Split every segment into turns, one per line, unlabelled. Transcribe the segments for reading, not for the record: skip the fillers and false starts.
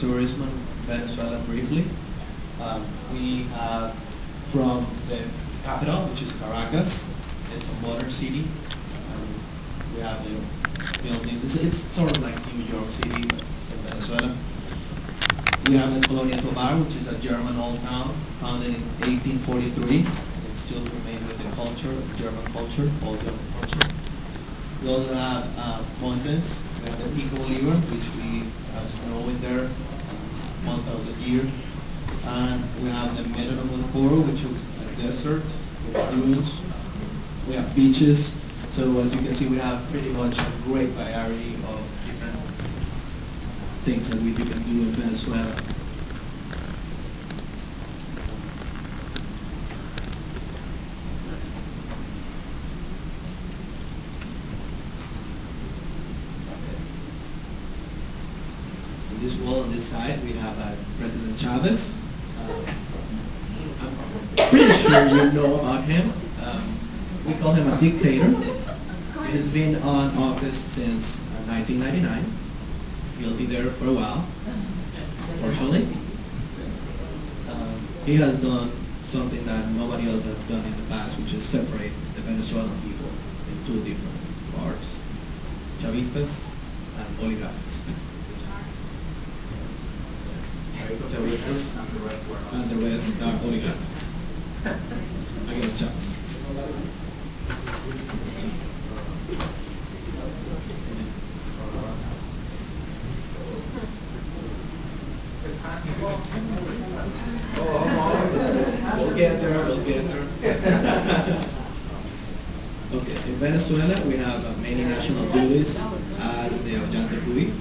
tourism in Venezuela briefly. We have from the capital, which is Caracas. It's a modern city. We have the buildings. It's sort of like New York City in Venezuela. We have the Colonia Tobar, which is a German old town, founded in 1843. It still remains with the culture, German culture, old German culture. We also have mountains. We have the Pico Bolivar, which we have snow in there most of the year. And we have the Medina del Coro, which is a desert with dunes. We have beaches. So as you can see, we have pretty much a great variety of different things that we can do in Venezuela. In this wall on this side, we have President Chavez. I'm pretty sure you know about him. We call him a dictator. He's been on office since 1999. He'll be there for a while, fortunately. He has done something that nobody else has done in the past, which is separate the Venezuelan people in two different parts, Chavistas and Bolivaristas. Chavistas and the rest are oligarchs against Chavez. We'll get there. Okay, in Venezuela we have many national duties as the Ollantaypuy,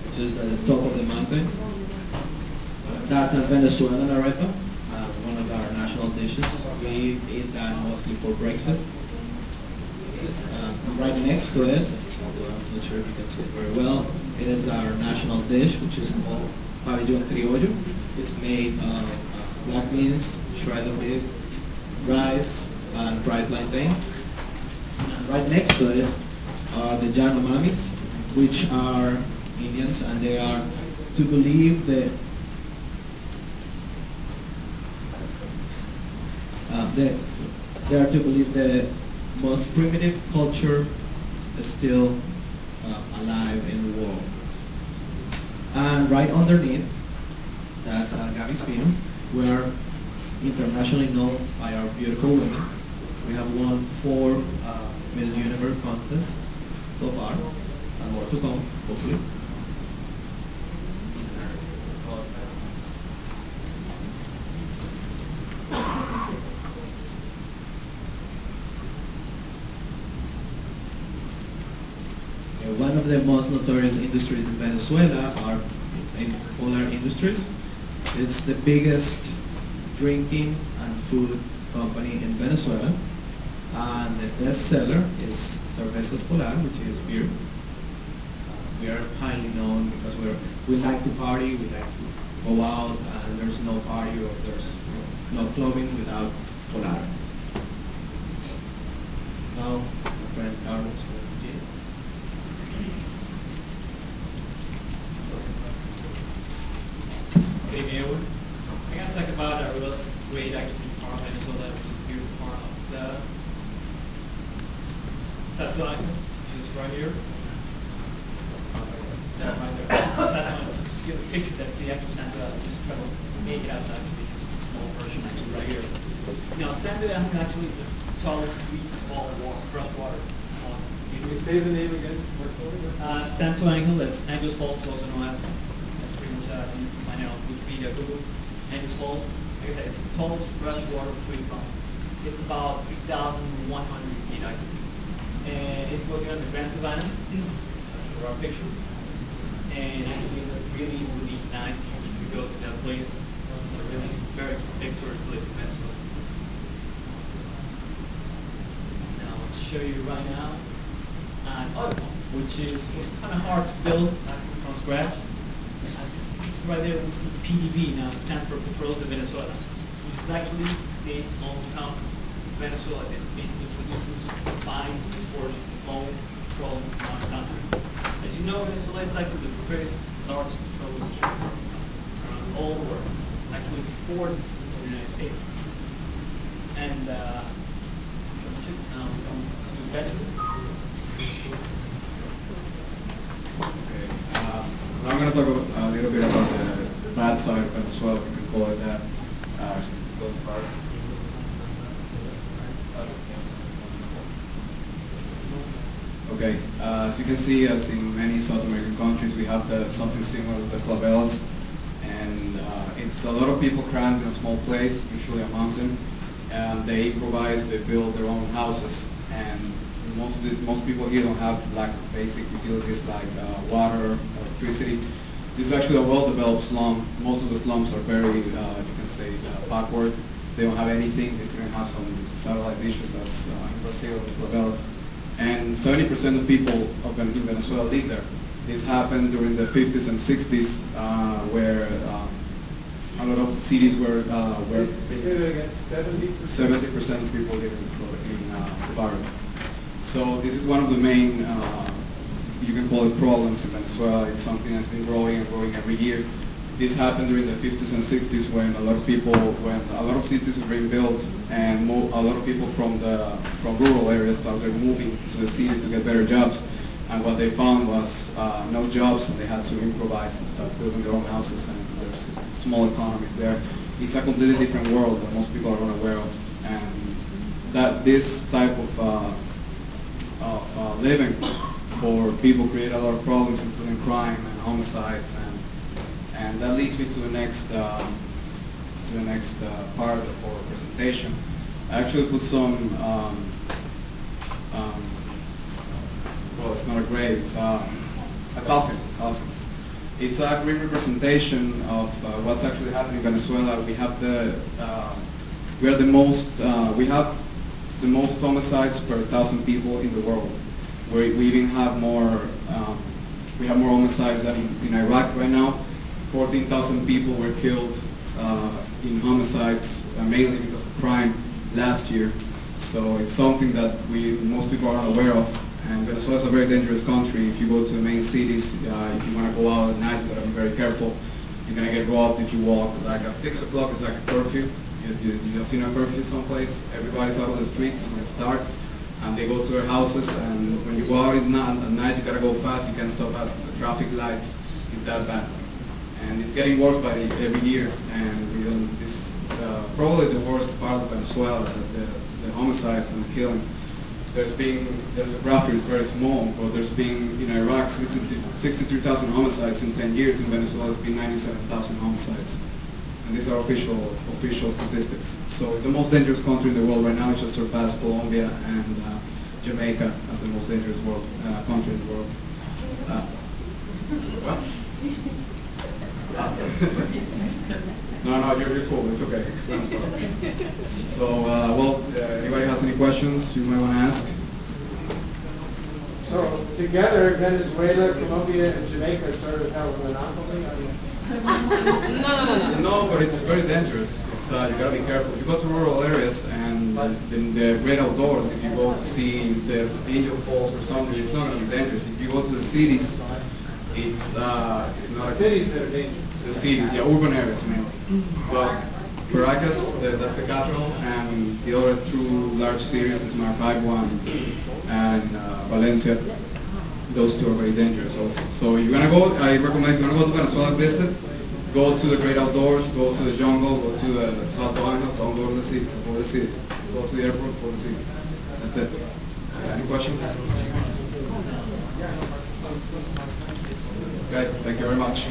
which is at the top of the mountain. That's a Venezuelan arepa, one of our national dishes. We eat that mostly for breakfast. Right next to it, although I'm not sure if you can see it very well, it is our national dish, which is called pabellón criollo. It's made of black beans, shredded beef, rice, and fried plantain. And right next to it are the Yanomamis, which are Indians, and they are to believe that they are to believe the most primitive culture is still alive in the world. And right underneath, that's Gaby Spino. We are internationally known by our beautiful women. We have won 4 Miss Universe contests so far, and more to come, hopefully. One of the most notorious industries in Venezuela are in polar industries. It's the biggest drinking and food company in Venezuela, and the best seller is Cervezas Polar, which is beer. We are highly known because we like to party, we like to go out, and there's no party or there's no clubbing without Polar. Now, my friend Carlos will continue.
Okay, Mayor. I'm going to talk about a real great actually part of Venezuela, which is a beautiful part of the Satellite, which is right here. That right there. Satellite, just give a picture that's the actual Satellite. Just try to make it out actually. It's a small version actually right here. Now, Satellite actually is the tallest ball of fresh water.
Can we say the name again?
Santo Angel, that's Angel's Falls, also known as. That's pretty much you can find out on Wikipedia, Google. Angel's Falls. Like I said, it's the tallest freshwater creek pond. It's about 3,100 feet, I think. And it's located on the Grand Savannah. It's our picture. And actually, it's a really, really nice. You need to go to that place. It's a really very big tourist place in Venezuela. Now, let's show you right now an other one, which was kind of hard to build from scratch. As you see, it's right there, we see PDV, now it stands for Petróleos de Venezuela, which is actually a state-owned company. Venezuela that basically produces, finds, exports own petroleum in our country. As you know, Venezuela is like the large petroleum around the whole world. Actually, it's fourth of the United States. And now we come to Venezuela.
Okay. Now I'm going to talk a little bit about the bad side of Venezuela, if you can call it that. Okay, as you can see, as in many South American countries, we have something similar with the favelas, and it's a lot of people crammed in a small place, usually a mountain, and they improvise, they build their own houses, and most people here don't have like basic utilities like water, electricity. This is actually a well-developed slum. Most of the slums are very, you can say, backward. They don't have anything. They still have some satellite dishes as in Brazil, the favelas. And 70% of people in Venezuela live there. This happened during the 50s and 60s, where a lot of cities were 70% of people live in the barrio. So this is one of the main, you can call it problems in Venezuela. It's something that's been growing and growing every year. This happened during the 50s and 60s when a lot of cities were being built, and a lot of people from rural areas started moving to the cities to get better jobs. And what they found was no jobs, and they had to improvise and start building their own houses, and there's small economies there. It's a completely different world that most people are unaware of, and that this type of living for people create a lot of problems, including crime and homicides, and that leads me to the next part of our presentation. I actually put some well, it's not a grave, it's a coffin. It's a great representation of what's actually happening in Venezuela. We have we have the most homicides per 1,000 people in the world. We even have more homicides than in Iraq right now. 14,000 people were killed in homicides, mainly because of crime, last year. So it's something that most people are unaware of. And Venezuela is a very dangerous country. If you go to the main cities, if you want to go out at night, you got to be very careful. You're going to get robbed if you walk. Like at 6 o'clock, it's like a curfew. You've seen a curfew someplace. Everybody's out of the streets when it's dark, and they go to their houses. And when you go out at night, you got to go fast. You can't stop at the traffic lights. It's that bad. And it's getting worse by every year. And this is probably the worst part of Venezuela, the homicides and the killings. There's a graph here, it's very small, but there's been in Iraq 63,000 homicides in 10 years. In Venezuela, there's been 97,000 homicides. And these are official statistics. So it's the most dangerous country in the world right now. It just surpassed Colombia and Jamaica as the most dangerous country in the world. What? No, you're cool. It's okay. It's so, well, anybody has any questions you might want to ask?
So, together, Venezuela, Colombia, and Jamaica started out with a monopoly?
No, but it's very dangerous. It's, you gotta be careful. If you go to rural areas and in the great outdoors, if you go to see the Angel Falls or something, it's not gonna be dangerous. If you go to the cities, it's not.
Cities that are dangerous.
The cities, yeah, urban areas mainly. But Caracas, that's the capital, and the other two large cities is Maracaibo and Valencia. Those two are very dangerous also. So you're gonna go, I recommend, you're gonna go to Venezuela and visit, go to the great outdoors, go to the jungle, go to Salto Ángel, don't go to the city, go to the cities. Go to the airport, go to the city. That's it. Any questions? Okay, thank you very much.